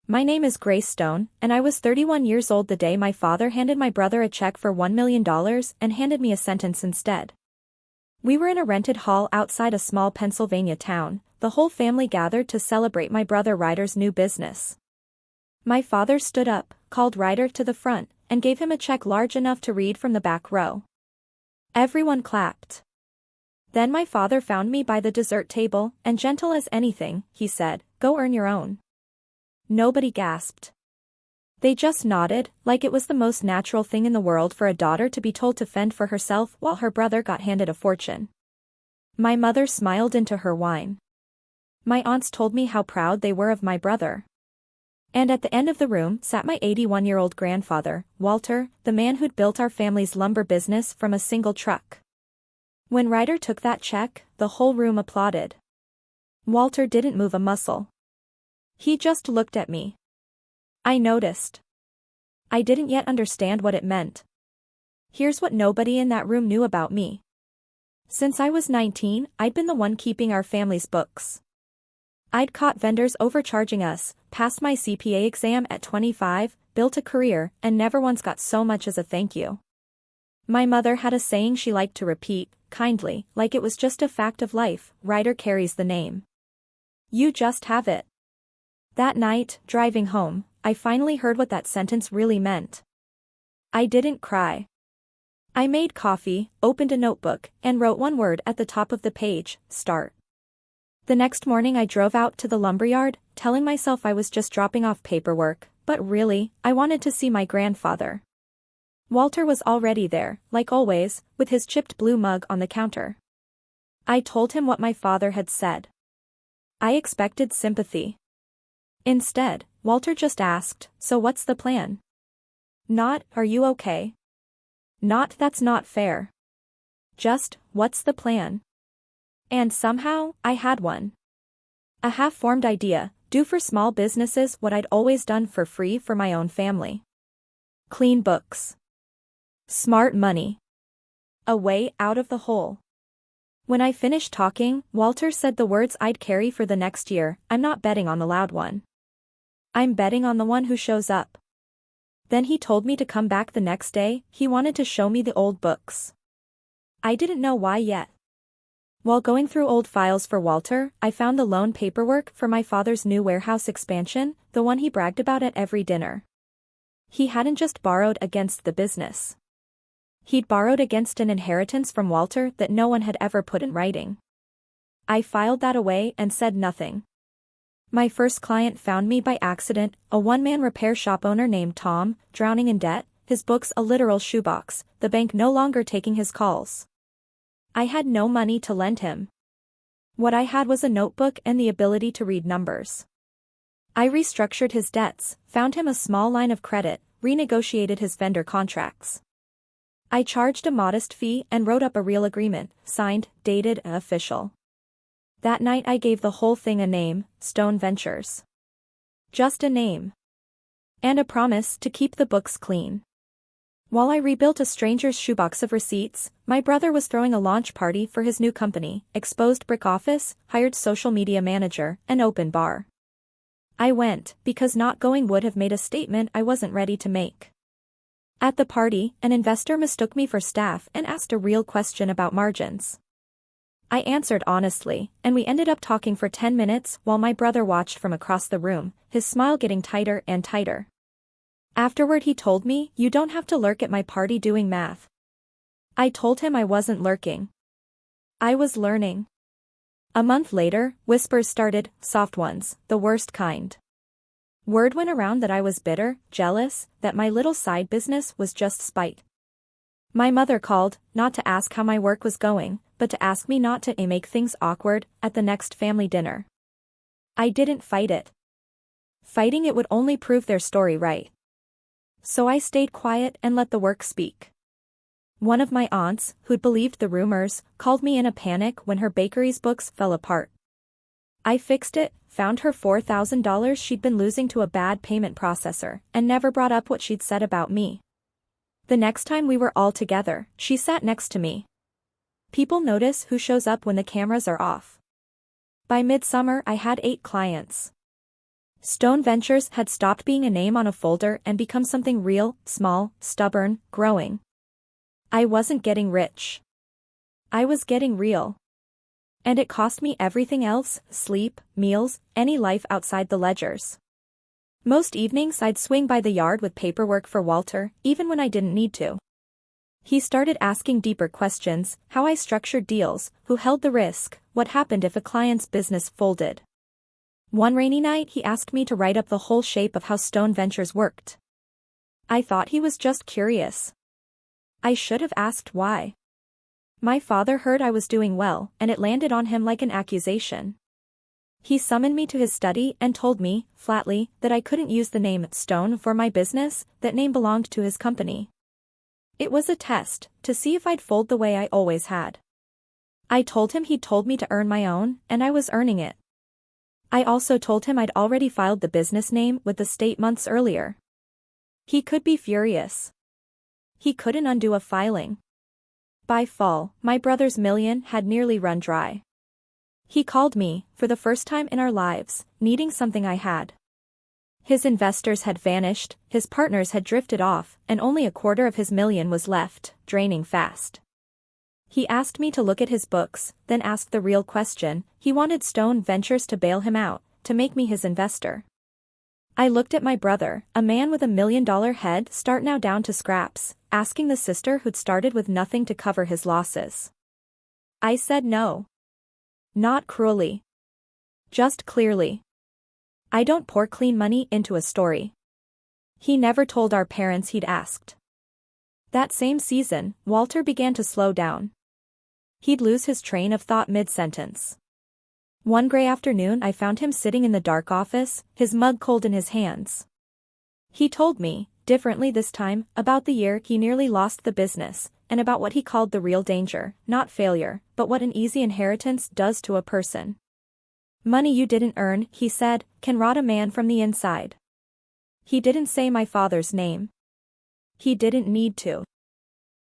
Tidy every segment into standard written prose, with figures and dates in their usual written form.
My name is Grace Stone, and I was 31 years old the day my father handed my brother a check for $1 million and handed me a sentence instead. We were in a rented hall outside a small Pennsylvania town. The whole family gathered to celebrate my brother Ryder's new business. My father stood up, called Ryder to the front, and gave him a check large enough to read from the back row. Everyone clapped. Then my father found me by the dessert table, and gentle as anything, he said, "Go earn your own." Nobody gasped. They just nodded, like it was the most natural thing in the world for a daughter to be told to fend for herself while her brother got handed a fortune. My mother smiled into her wine. My aunts told me how proud they were of my brother. And at the end of the room sat my 81-year-old grandfather, Walter, the man who'd built our family's lumber business from a single truck. When Ryder took that check, the whole room applauded. Walter didn't move a muscle. He just looked at me. I noticed. I didn't yet understand what it meant. Here's what nobody in that room knew about me. Since I was 19, I'd been the one keeping our family's books. I'd caught vendors overcharging us, passed my CPA exam at 25, built a career, and never once got so much as a thank you. My mother had a saying she liked to repeat, kindly, like it was just a fact of life: Ryder carries the name. You just have it. That night, driving home, I finally heard what that sentence really meant. I didn't cry. I made coffee, opened a notebook, and wrote one word at the top of the page: start. The next morning I drove out to the lumberyard, telling myself I was just dropping off paperwork, but really, I wanted to see my grandfather. Walter was already there, like always, with his chipped blue mug on the counter. I told him what my father had said. I expected sympathy. Instead, Walter just asked, "So what's the plan?" Not, "Are you okay?" Not, "That's not fair." Just, "What's the plan?" And somehow, I had one. A half-formed idea: do for small businesses what I'd always done for free for my own family. Clean books. Smart money. A way out of the hole. When I finished talking, Walter said the words I'd carry for the next year: "I'm not betting on the loud one. I'm betting on the one who shows up." Then he told me to come back the next day. He wanted to show me the old books. I didn't know why yet. While going through old files for Walter, I found the loan paperwork for my father's new warehouse expansion, the one he bragged about at every dinner. He hadn't just borrowed against the business. He'd borrowed against an inheritance from Walter that no one had ever put in writing. I filed that away and said nothing. My first client found me by accident, a one-man repair shop owner named Tom, drowning in debt, his books a literal shoebox, the bank no longer taking his calls. I had no money to lend him. What I had was a notebook and the ability to read numbers. I restructured his debts, found him a small line of credit, renegotiated his vendor contracts. I charged a modest fee and wrote up a real agreement, signed, dated, and official. That night I gave the whole thing a name: Stone Ventures. Just a name. And a promise to keep the books clean. While I rebuilt a stranger's shoebox of receipts, my brother was throwing a launch party for his new company: exposed brick office, hired social media manager, and open bar. I went, because not going would have made a statement I wasn't ready to make. At the party, an investor mistook me for staff and asked a real question about margins. I answered honestly, and we ended up talking for 10 minutes while my brother watched from across the room, his smile getting tighter and tighter. Afterward he told me, "You don't have to lurk at my party doing math." I told him I wasn't lurking. I was learning. A month later, whispers started, soft ones, the worst kind. Word went around that I was bitter, jealous, that my little side business was just spite. My mother called, not to ask how my work was going, but to ask me not to make things awkward at the next family dinner. I didn't fight it. Fighting it would only prove their story right. So I stayed quiet and let the work speak. One of my aunts, who'd believed the rumors, called me in a panic when her bakery's books fell apart. I fixed it, found her $4,000 she'd been losing to a bad payment processor, and never brought up what she'd said about me. The next time we were all together, she sat next to me. People notice who shows up when the cameras are off. By midsummer I had 8 clients. Stone Ventures had stopped being a name on a folder and become something real, small, stubborn, growing. I wasn't getting rich. I was getting real. And it cost me everything else: sleep, meals, any life outside the ledgers. Most evenings I'd swing by the yard with paperwork for Walter, even when I didn't need to. He started asking deeper questions: how I structured deals, who held the risk, what happened if a client's business folded. One rainy night he asked me to write up the whole shape of how Stone Ventures worked. I thought he was just curious. I should have asked why. My father heard I was doing well, and it landed on him like an accusation. He summoned me to his study and told me, flatly, that I couldn't use the name Stone for my business, that name belonged to his company. It was a test, to see if I'd fold the way I always had. I told him he'd told me to earn my own, and I was earning it. I also told him I'd already filed the business name with the state months earlier. He could be furious. He couldn't undo a filing. By fall, my brother's million had nearly run dry. He called me, for the first time in our lives, needing something I had. His investors had vanished, his partners had drifted off, and only a quarter of his million was left, draining fast. He asked me to look at his books, then asked the real question. He wanted Stone Ventures to bail him out, to make me his investor. I looked at my brother, a man with $1 million head start now down to scraps, asking the sister who'd started with nothing to cover his losses. I said no. Not cruelly. Just clearly. I don't pour clean money into a story. He never told our parents he'd asked. That same season, Walter began to slow down. He'd lose his train of thought mid-sentence. One gray afternoon I found him sitting in the dark office, his mug cold in his hands. He told me, differently this time, about the year he nearly lost the business, and about what he called the real danger, not failure, but what an easy inheritance does to a person. Money you didn't earn, he said, can rot a man from the inside. He didn't say my father's name. He didn't need to.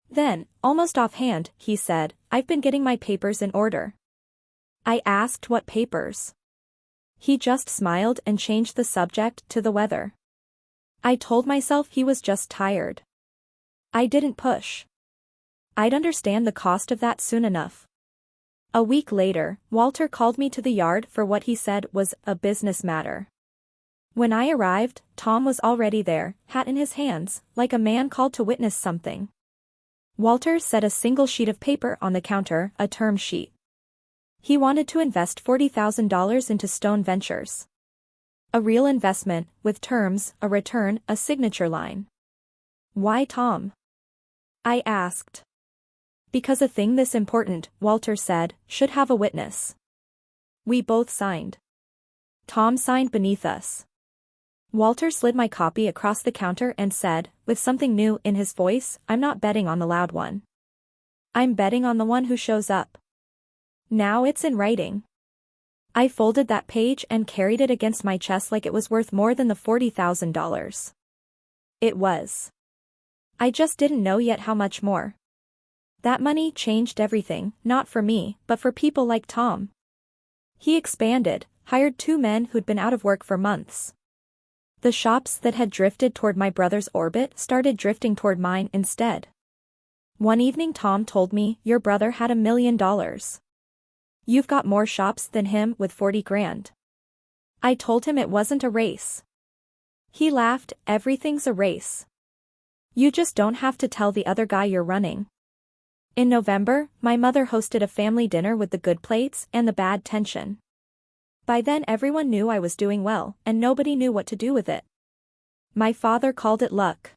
Then, almost offhand, he said, I've been getting my papers in order. I asked what papers. He just smiled and changed the subject to the weather. I told myself he was just tired. I didn't push. I'd understand the cost of that soon enough. A week later, Walter called me to the yard for what he said was a business matter. When I arrived, Tom was already there, hat in his hands, like a man called to witness something. Walter set a single sheet of paper on the counter, a term sheet. He wanted to invest $40,000 into Stone Ventures. A real investment, with terms, a return, a signature line. Why Tom? I asked. Because a thing this important, Walter said, should have a witness. We both signed. Tom signed beneath us. Walter slid my copy across the counter and said, with something new in his voice, I'm not betting on the loud one. I'm betting on the one who shows up. Now it's in writing. I folded that page and carried it against my chest like it was worth more than the $40,000. It was. I just didn't know yet how much more. That money changed everything, not for me, but for people like Tom. He expanded, hired 2 men who'd been out of work for months. The shops that had drifted toward my brother's orbit started drifting toward mine instead. One evening Tom told me, your brother had $1 million. You've got more shops than him with 40 grand. I told him it wasn't a race. He laughed, everything's a race. You just don't have to tell the other guy you're running. In November, my mother hosted a family dinner with the good plates and the bad tension. By then everyone knew I was doing well, and nobody knew what to do with it. My father called it luck.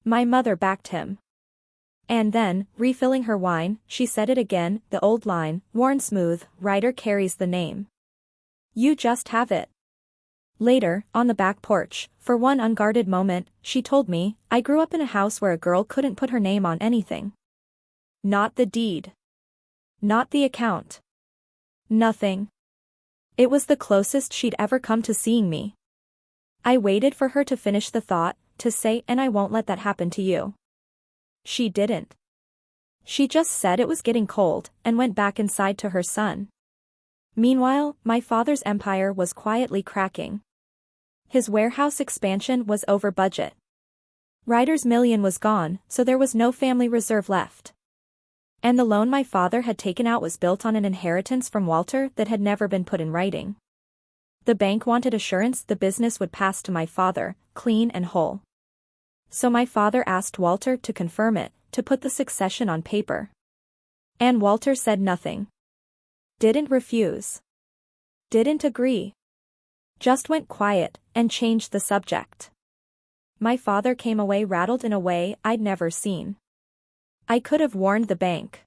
My mother backed him. And then, refilling her wine, she said it again, the old line, worn smooth, Ryder carries the name. You just have it. Later, on the back porch, for one unguarded moment, she told me, I grew up in a house where a girl couldn't put her name on anything. Not the deed. Not the account. Nothing. It was the closest she'd ever come to seeing me. I waited for her to finish the thought, to say, and I won't let that happen to you. She didn't. She just said it was getting cold, and went back inside to her son. Meanwhile, my father's empire was quietly cracking. His warehouse expansion was over budget. Ryder's million was gone, so there was no family reserve left. And the loan my father had taken out was built on an inheritance from Walter that had never been put in writing. The bank wanted assurance the business would pass to my father, clean and whole. So my father asked Walter to confirm it, to put the succession on paper. And Walter said nothing. Didn't refuse. Didn't agree. Just went quiet, and changed the subject. My father came away rattled in a way I'd never seen. I could have warned the bank.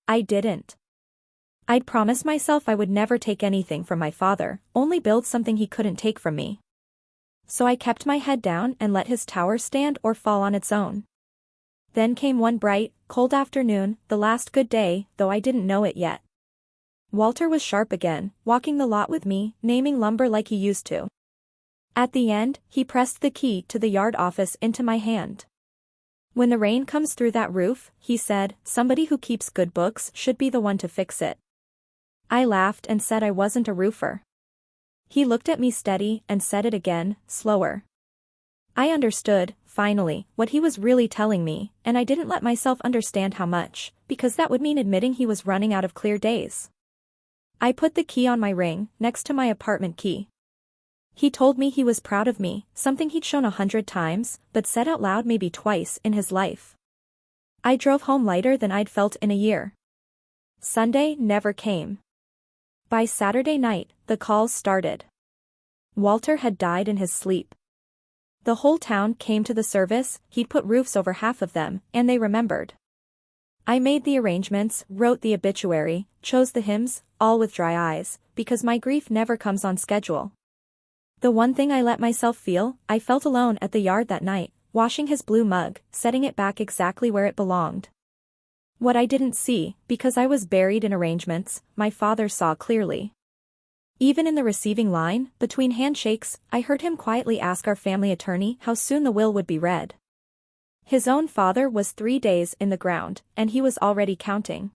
I didn't. I'd promised myself I would never take anything from my father, only build something he couldn't take from me. So I kept my head down and let his tower stand or fall on its own. Then came one bright, cold afternoon, the last good day, though I didn't know it yet. Walter was sharp again, walking the lot with me, naming lumber like he used to. At the end, he pressed the key to the yard office into my hand. When the rain comes through that roof, he said, somebody who keeps good books should be the one to fix it. I laughed and said I wasn't a roofer. He looked at me steady and said it again, slower. I understood, finally, what he was really telling me, and I didn't let myself understand how much, because that would mean admitting he was running out of clear days. I put the key on my ring, next to my apartment key. He told me he was proud of me, something he'd shown 100 times, but said out loud maybe twice in his life. I drove home lighter than I'd felt in a year. Sunday never came. By Saturday night, the calls started. Walter had died in his sleep. The whole town came to the service, he'd put roofs over half of them, and they remembered. I made the arrangements, wrote the obituary, chose the hymns, all with dry eyes, because my grief never comes on schedule. The one thing I let myself feel, I felt alone at the yard that night, washing his blue mug, setting it back exactly where it belonged. What I didn't see, because I was buried in arrangements, my father saw clearly. Even in the receiving line, between handshakes, I heard him quietly ask our family attorney how soon the will would be read. His own father was 3 days in the ground, and he was already counting.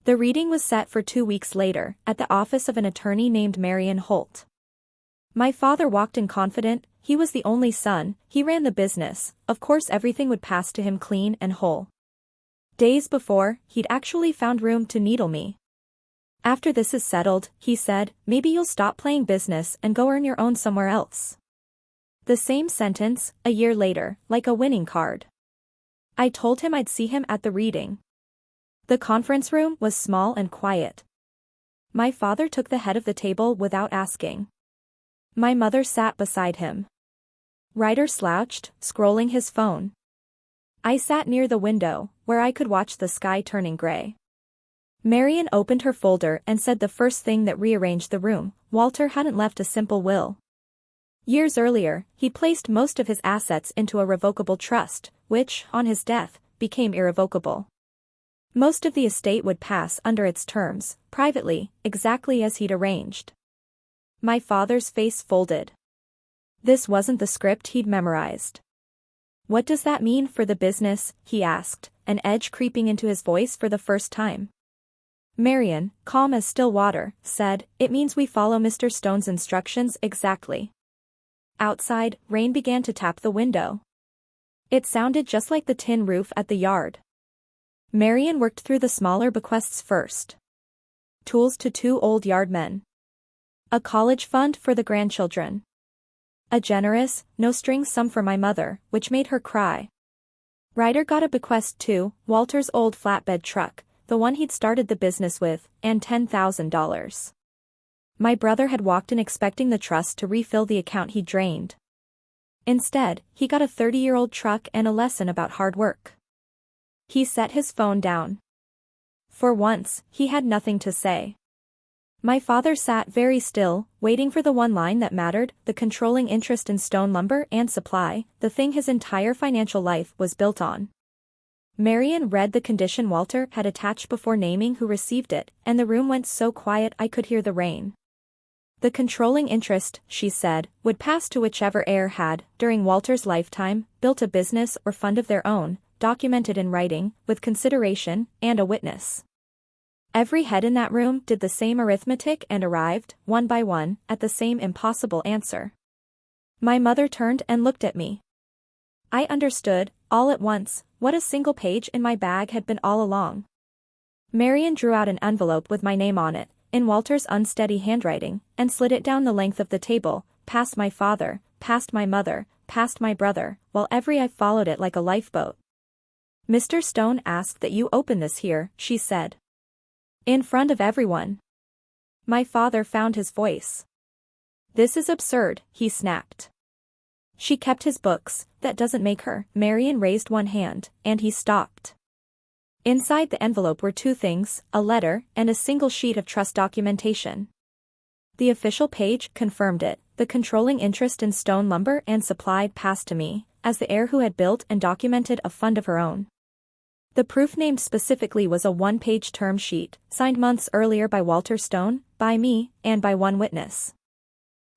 The reading was set for 2 weeks later, at the office of an attorney named Marion Holt. My father walked in confident, he was the only son, he ran the business, of course everything would pass to him clean and whole. Days before, he'd actually found room to needle me. After this is settled, he said, maybe you'll stop playing business and go earn your own somewhere else. The same sentence, a year later, like a winning card. I told him I'd see him at the reading. The conference room was small and quiet. My father took the head of the table without asking. My mother sat beside him. Ryder slouched, scrolling his phone. I sat near the window, where I could watch the sky turning gray. Marion opened her folder and said the first thing that rearranged the room, Walter hadn't left a simple will. Years earlier, he placed most of his assets into a revocable trust, which, on his death, became irrevocable. Most of the estate would pass under its terms, privately, exactly as he'd arranged. My father's face folded. This wasn't the script he'd memorized. What does that mean for the business, he asked, an edge creeping into his voice for the first time. Marion, calm as still water, said, it means we follow Mr. Stone's instructions exactly. Outside, rain began to tap the window. It sounded just like the tin roof at the yard. Marion worked through the smaller bequests first. Tools to 2 old yardmen. A college fund for the grandchildren. A generous, no-strings sum for my mother, which made her cry. Ryder got a bequest too, Walter's old flatbed truck, the one he'd started the business with, and $10,000. My brother had walked in expecting the trust to refill the account he'd drained. Instead, he got a 30-year-old truck and a lesson about hard work. He set his phone down. For once, he had nothing to say. My father sat very still, waiting for the one line that mattered, the controlling interest in Stone Lumber and Supply, the thing his entire financial life was built on. Marion read the condition Walter had attached before naming who received it, and the room went so quiet I could hear the rain. The controlling interest, she said, would pass to whichever heir had, during Walter's lifetime, built a business or fund of their own, documented in writing, with consideration, and a witness. Every head in that room did the same arithmetic and arrived, one by one, at the same impossible answer. My mother turned and looked at me. I understood, all at once, what a single page in my bag had been all along. Marion drew out an envelope with my name on it, in Walter's unsteady handwriting, and slid it down the length of the table, past my father, past my mother, past my brother, while every eye followed it like a lifeboat. "Mr. Stone asked that you open this here," she said. "In front of everyone." My father found his voice. "This is absurd," he snapped. "She kept his books, that doesn't make her." Marion raised one hand, and he stopped. Inside the envelope were two things, a letter, and a single sheet of trust documentation. The official page confirmed it. The controlling interest in Stone Lumber and Supply passed to me, as the heir who had built and documented a fund of her own. The proof named specifically was a one-page term sheet, signed months earlier by Walter Stone, by me, and by one witness.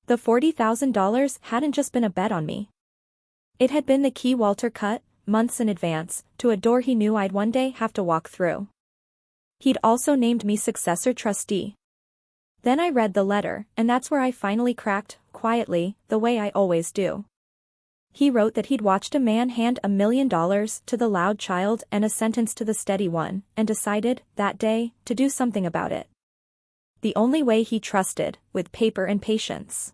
The $40,000 hadn't just been a bet on me. It had been the key Walter cut, months in advance, to a door he knew I'd one day have to walk through. He'd also named me successor trustee. Then I read the letter, and that's where I finally cracked, quietly, the way I always do. He wrote that he'd watched a man hand $1 million to the loud child and a sentence to the steady one, and decided, that day, to do something about it. The only way he trusted, with paper and patience.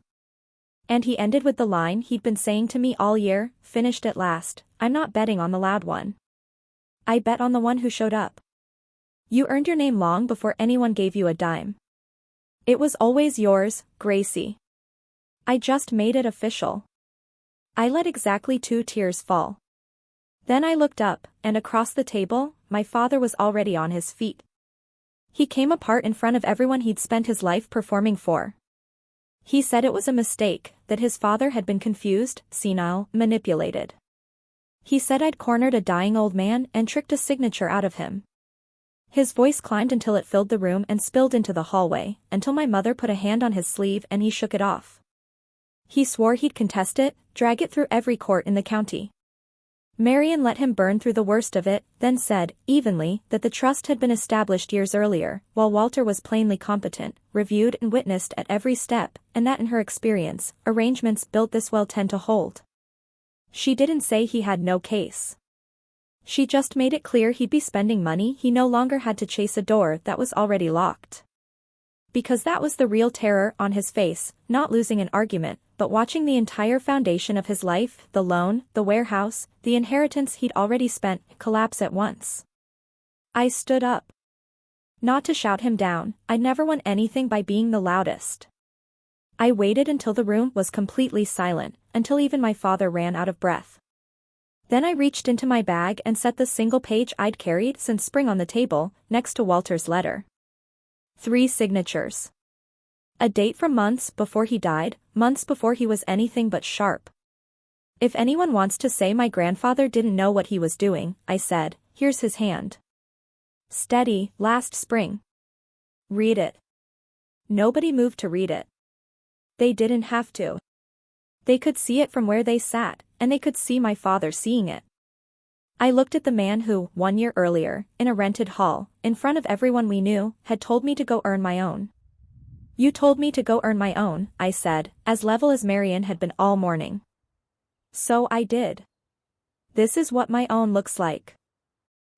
And he ended with the line he'd been saying to me all year, finished at last, "I'm not betting on the loud one. I bet on the one who showed up. You earned your name long before anyone gave you a dime. It was always yours, Gracie. I just made it official." I let exactly 2 tears fall. Then I looked up, and across the table, my father was already on his feet. He came apart in front of everyone he'd spent his life performing for. He said it was a mistake, that his father had been confused, senile, manipulated. He said I'd cornered a dying old man and tricked a signature out of him. His voice climbed until it filled the room and spilled into the hallway, until my mother put a hand on his sleeve and he shook it off. He swore he'd contest it, drag it through every court in the county. Marion let him burn through the worst of it, then said, evenly, that the trust had been established years earlier, while Walter was plainly competent, reviewed and witnessed at every step, and that in her experience, arrangements built this well tend to hold. She didn't say he had no case. She just made it clear he'd be spending money he no longer had to chase a door that was already locked. Because that was the real terror on his face, not losing an argument, but watching the entire foundation of his life, the loan, the warehouse, the inheritance he'd already spent, collapse at once. I stood up. Not to shout him down, I'd never won anything by being the loudest. I waited until the room was completely silent, until even my father ran out of breath. Then I reached into my bag and set the single page I'd carried since spring on the table, next to Walter's letter. 3 signatures. A date from months before he died, months before he was anything but sharp. If anyone wants to say my grandfather didn't know what he was doing, I said, here's his hand. Steady, last spring. Read it. Nobody moved to read it. They didn't have to. They could see it from where they sat, and they could see my father seeing it. I looked at the man who, 1 year earlier, in a rented hall, in front of everyone we knew, had told me to go earn my own. You told me to go earn my own, I said, as level as Marion had been all morning. So I did. This is what my own looks like.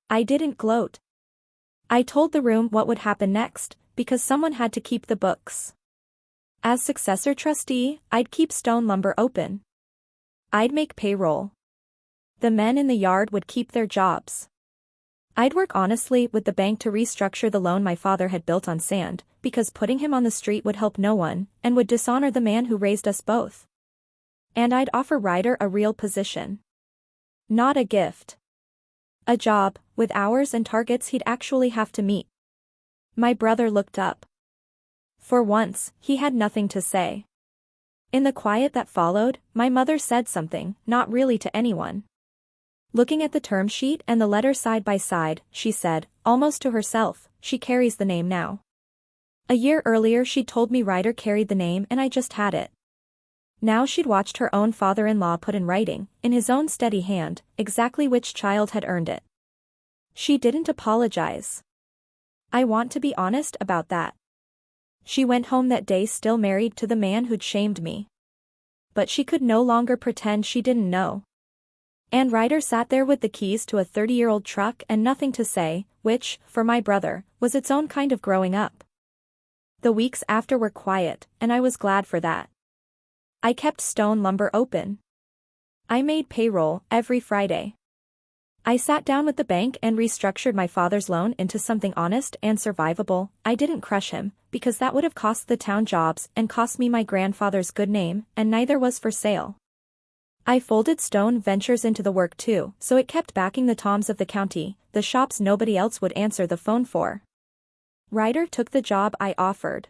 I didn't gloat. I told the room what would happen next, because someone had to keep the books. As successor trustee, I'd keep Stone Lumber open. I'd make payroll. The men in the yard would keep their jobs. I'd work honestly with the bank to restructure the loan my father had built on sand, because putting him on the street would help no one, and would dishonor the man who raised us both. And I'd offer Ryder a real position. Not a gift. A job, with hours and targets he'd actually have to meet. My brother looked up. For once, he had nothing to say. In the quiet that followed, my mother said something, not really to anyone. Looking at the term sheet and the letter side by side, she said, almost to herself, she carries the name now. A year earlier she'd told me Ryder carried the name and I just had it. Now she'd watched her own father-in-law put in writing, in his own steady hand, exactly which child had earned it. She didn't apologize. I want to be honest about that. She went home that day still married to the man who'd shamed me. but she could no longer pretend she didn't know. And Ryder sat there with the keys to a 30-year-old truck and nothing to say, which, for my brother, was its own kind of growing up. The weeks after were quiet, and I was glad for that. I kept Stone Lumber open. I made payroll every Friday. I sat down with the bank and restructured my father's loan into something honest and survivable. I didn't crush him, because that would have cost the town jobs and cost me my grandfather's good name, and neither was for sale. I folded Stone Ventures into the work too, so it kept backing the Toms of the county, the shops nobody else would answer the phone for. Ryder took the job I offered.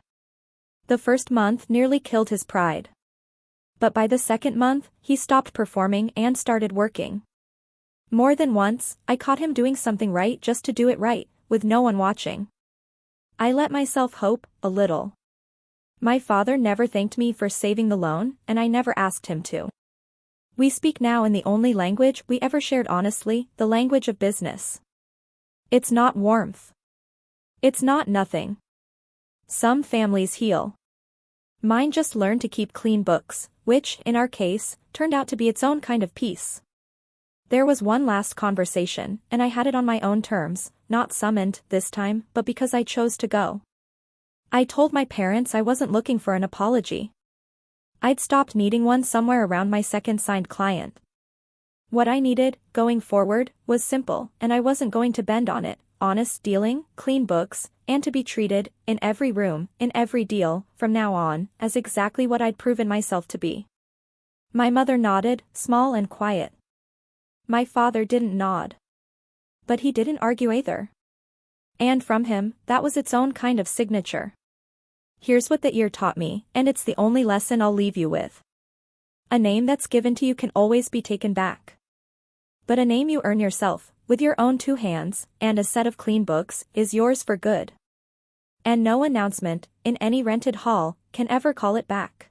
The first month nearly killed his pride. But by the second month, he stopped performing and started working. More than once, I caught him doing something right just to do it right, with no one watching. I let myself hope, a little. My father never thanked me for saving the loan, and I never asked him to. We speak now in the only language we ever shared honestly, the language of business. It's not warmth. It's not nothing. Some families heal. Mine just learned to keep clean books, which, in our case, turned out to be its own kind of peace. There was one last conversation, and I had it on my own terms, not summoned, this time, but because I chose to go. I told my parents I wasn't looking for an apology. I'd stopped needing one somewhere around my second signed client. What I needed, going forward, was simple, and I wasn't going to bend on it: honest dealing, clean books, and to be treated, in every room, in every deal, from now on, as exactly what I'd proven myself to be. My mother nodded, small and quiet. My father didn't nod. But he didn't argue either. And from him, that was its own kind of signature. Here's what the year taught me, and it's the only lesson I'll leave you with. A name that's given to you can always be taken back. But a name you earn yourself, with your own two hands, and a set of clean books, is yours for good. And no announcement, in any rented hall, can ever call it back.